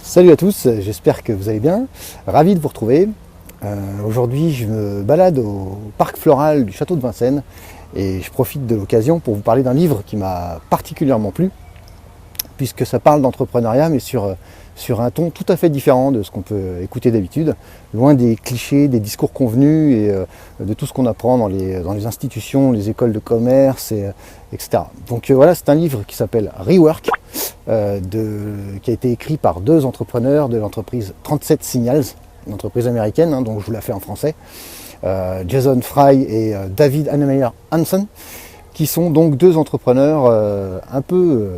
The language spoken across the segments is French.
Salut à tous, j'espère que vous allez bien. Ravi de vous retrouver. Aujourd'hui, je me balade au parc floral du château de Vincennes et je profite de l'occasion pour vous parler d'un livre qui m'a particulièrement plu, puisque ça parle d'entrepreneuriat, mais sur un ton tout à fait différent de ce qu'on peut écouter d'habitude, loin des clichés, des discours convenus et de tout ce qu'on apprend dans les institutions, les écoles de commerce, etc. Donc voilà, c'est un livre qui s'appelle Rework, qui a été écrit par deux entrepreneurs de l'entreprise 37 Signals, une entreprise américaine, donc je vous la fais en français, Jason Fry et David Annemeyer Hansen, qui sont donc deux entrepreneurs un peu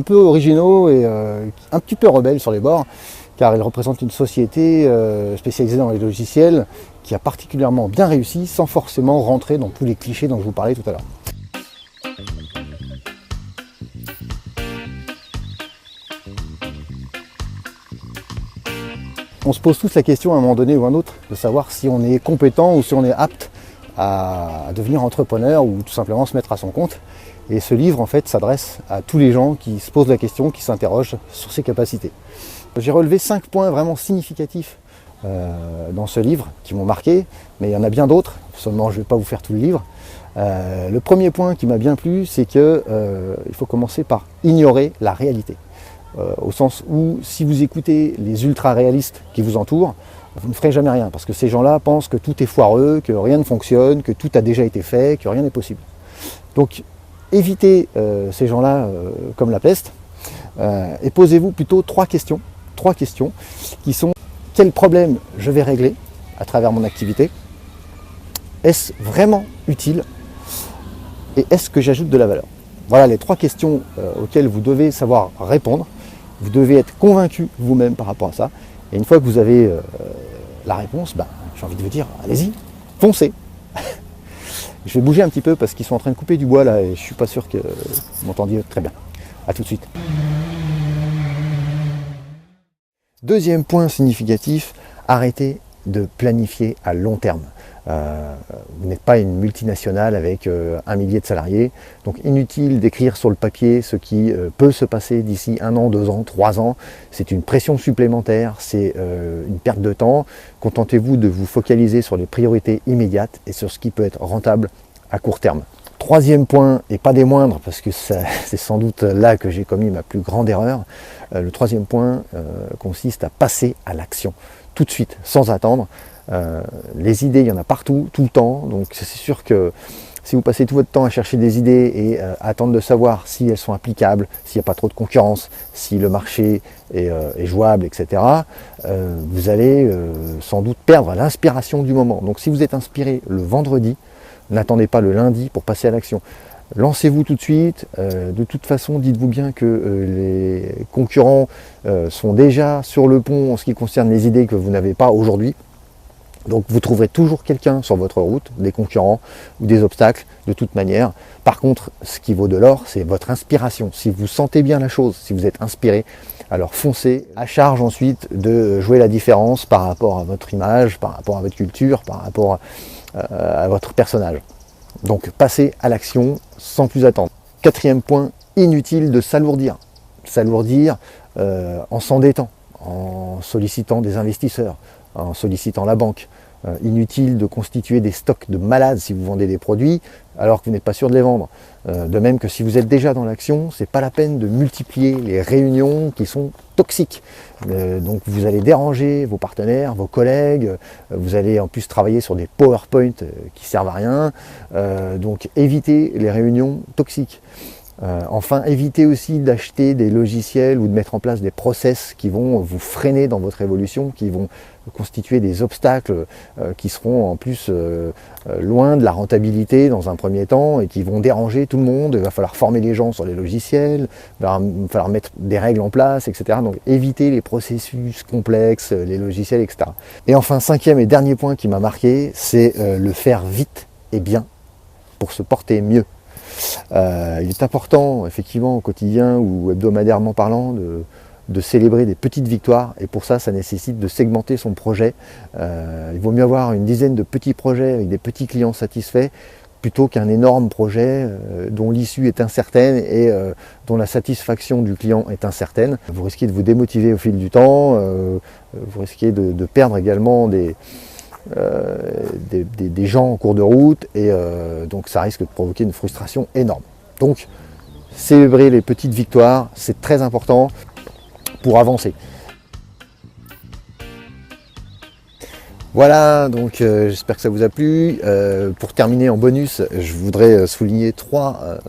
originaux et un petit peu rebelles sur les bords, car ils représentent une société spécialisée dans les logiciels qui a particulièrement bien réussi sans forcément rentrer dans tous les clichés dont je vous parlais tout à l'heure. On se pose tous la question à un moment donné ou à un autre de savoir si on est compétent ou si on est apte à devenir entrepreneur ou tout simplement se mettre à son compte. Et ce livre en fait s'adresse à tous les gens qui se posent la question, qui s'interrogent sur ses capacités. J'ai relevé 5 points vraiment significatifs dans ce livre qui m'ont marqué, mais il y en a bien d'autres, seulement je ne vais pas vous faire tout le livre. Le premier point qui m'a bien plu, c'est qu'il faut commencer par ignorer la réalité. Au sens où si vous écoutez les ultra-réalistes qui vous entourent, vous ne ferez jamais rien, parce que ces gens-là pensent que tout est foireux, que rien ne fonctionne, que tout a déjà été fait, que rien n'est possible. Donc évitez ces gens-là comme la peste, et posez-vous plutôt trois questions qui sont: quel problème je vais régler à travers mon activité? Est-ce vraiment utile? Et est-ce que j'ajoute de la valeur? Voilà les trois questions auxquelles vous devez savoir répondre. Vous devez être convaincu vous-même par rapport à ça. Et une fois que vous avez la réponse, j'ai envie de vous dire, allez-y, foncez. Je vais bouger un petit peu parce qu'ils sont en train de couper du bois là et je ne suis pas sûr que vous m'entendiez très bien. A tout de suite. Deuxième point significatif, arrêtez de planifier à long terme. Vous n'êtes pas une multinationale avec 1 millier de salariés, donc inutile d'écrire sur le papier ce qui peut se passer d'ici 1 an, 2 ans, 3 ans. C'est une pression supplémentaire, c'est une perte de temps. Contentez-vous de vous focaliser sur les priorités immédiates et sur ce qui peut être rentable à court terme. Troisième point, et pas des moindres, parce que c'est sans doute là que j'ai commis ma plus grande erreur, le troisième point consiste à passer à l'action tout de suite, sans attendre. Les idées, il y en a partout, tout le temps, donc c'est sûr que si vous passez tout votre temps à chercher des idées et à attendre de savoir si elles sont applicables, s'il n'y a pas trop de concurrence, si le marché est jouable, etc., vous allez sans doute perdre l'inspiration du moment. Donc si vous êtes inspiré le vendredi, n'attendez pas le lundi pour passer à l'action. Lancez-vous tout de suite. De toute façon, dites-vous bien que les concurrents sont déjà sur le pont en ce qui concerne les idées que vous n'avez pas aujourd'hui. Donc vous trouverez toujours quelqu'un sur votre route, des concurrents ou des obstacles de toute manière. Par contre, ce qui vaut de l'or, c'est votre inspiration. Si vous sentez bien la chose, si vous êtes inspiré, alors foncez. À charge ensuite de jouer la différence par rapport à votre image, par rapport à votre culture, par rapport à votre personnage. Donc passez à l'action sans plus attendre. Quatrième point, inutile de s'alourdir. S'alourdir en s'endettant, en sollicitant des investisseurs, en sollicitant la banque. Inutile de constituer des stocks de malades si vous vendez des produits alors que vous n'êtes pas sûr de les vendre. De même que si vous êtes déjà dans l'action, c'est pas la peine de multiplier les réunions qui sont toxiques. Donc vous allez déranger vos partenaires, vos collègues, vous allez en plus travailler sur des PowerPoint qui servent à rien. Donc évitez les réunions toxiques. Enfin, évitez aussi d'acheter des logiciels ou de mettre en place des process qui vont vous freiner dans votre évolution, qui vont constituer des obstacles qui seront en plus loin de la rentabilité dans un premier temps et qui vont déranger tout le monde. Il va falloir former les gens sur les logiciels, il va falloir mettre des règles en place, etc. Donc évitez les processus complexes, les logiciels, etc. Et enfin, cinquième et dernier point qui m'a marqué, c'est le faire vite et bien pour se porter mieux. Il est important, effectivement, au quotidien ou hebdomadairement parlant, de célébrer des petites victoires, et pour ça, ça nécessite de segmenter son projet. Il vaut mieux avoir une dizaine de petits projets avec des petits clients satisfaits plutôt qu'un énorme projet dont l'issue est incertaine et dont la satisfaction du client est incertaine. Vous risquez de vous démotiver au fil du temps, vous risquez de perdre également des gens en cours de route, et donc ça risque de provoquer une frustration énorme. Donc célébrer les petites victoires, c'est très important pour avancer. Voilà, donc j'espère que ça vous a plu. Pour terminer en bonus, je voudrais souligner trois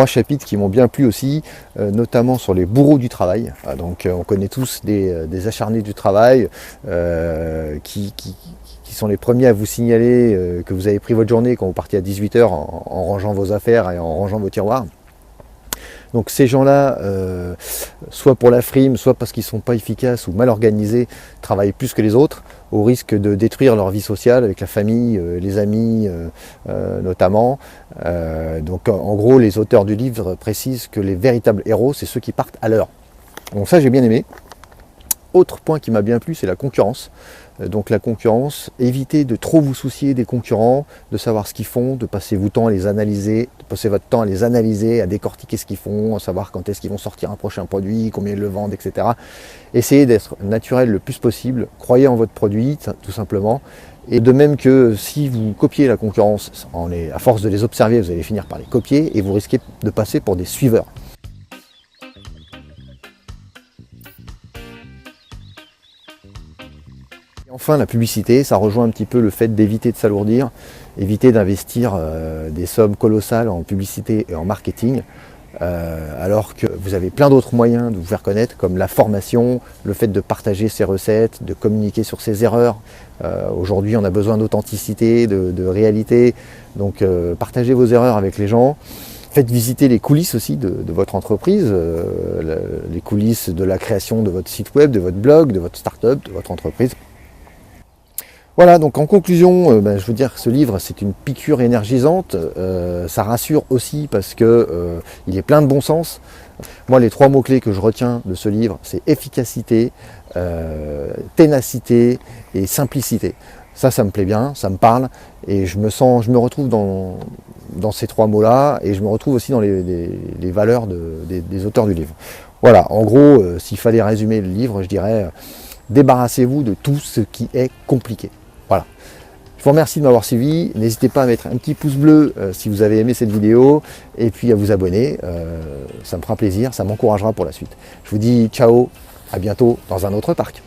chapitres qui m'ont bien plu aussi, notamment sur les bourreaux du travail. Donc on connaît tous des acharnés du travail qui sont les premiers à vous signaler que vous avez pris votre journée quand vous partez à 18 h en rangeant vos affaires et en rangeant vos tiroirs. Donc ces gens-là, soit pour la frime, soit parce qu'ils ne sont pas efficaces ou mal organisés, travaillent plus que les autres, au risque de détruire leur vie sociale avec la famille, les amis notamment. Donc en gros, les auteurs du livre précisent que les véritables héros, c'est ceux qui partent à l'heure. Donc ça, j'ai bien aimé. Autre point qui m'a bien plu, c'est la concurrence. Donc la concurrence, évitez de trop vous soucier des concurrents, de savoir ce qu'ils font, de passer votre temps à les analyser, à décortiquer ce qu'ils font, à savoir quand est-ce qu'ils vont sortir un prochain produit, combien ils le vendent, etc. Essayez d'être naturel le plus possible, croyez en votre produit, tout simplement. Et de même que si vous copiez la concurrence, à force de les observer, vous allez finir par les copier et vous risquez de passer pour des suiveurs. Enfin, la publicité, ça rejoint un petit peu le fait d'éviter de s'alourdir, éviter d'investir des sommes colossales en publicité et en marketing, alors que vous avez plein d'autres moyens de vous faire connaître, comme la formation, le fait de partager ses recettes, de communiquer sur ses erreurs. Aujourd'hui, on a besoin d'authenticité, de réalité, donc partagez vos erreurs avec les gens. Faites visiter les coulisses aussi de votre entreprise, les coulisses de la création de votre site web, de votre blog, de votre start-up, de votre entreprise. Voilà, donc en conclusion, je veux dire que ce livre, c'est une piqûre énergisante. Ça rassure aussi parce que il est plein de bon sens. Moi, les trois mots-clés que je retiens de ce livre, c'est efficacité, ténacité et simplicité. Ça me plaît bien, ça me parle, et je me retrouve dans ces trois mots-là, et je me retrouve aussi dans les valeurs des auteurs du livre. Voilà, en gros, s'il fallait résumer le livre, je dirais, débarrassez-vous de tout ce qui est compliqué. Voilà. Je vous remercie de m'avoir suivi. N'hésitez pas à mettre un petit pouce bleu si vous avez aimé cette vidéo, et puis à vous abonner. Ça me fera plaisir, ça m'encouragera pour la suite. Je vous dis ciao, à bientôt dans un autre parc.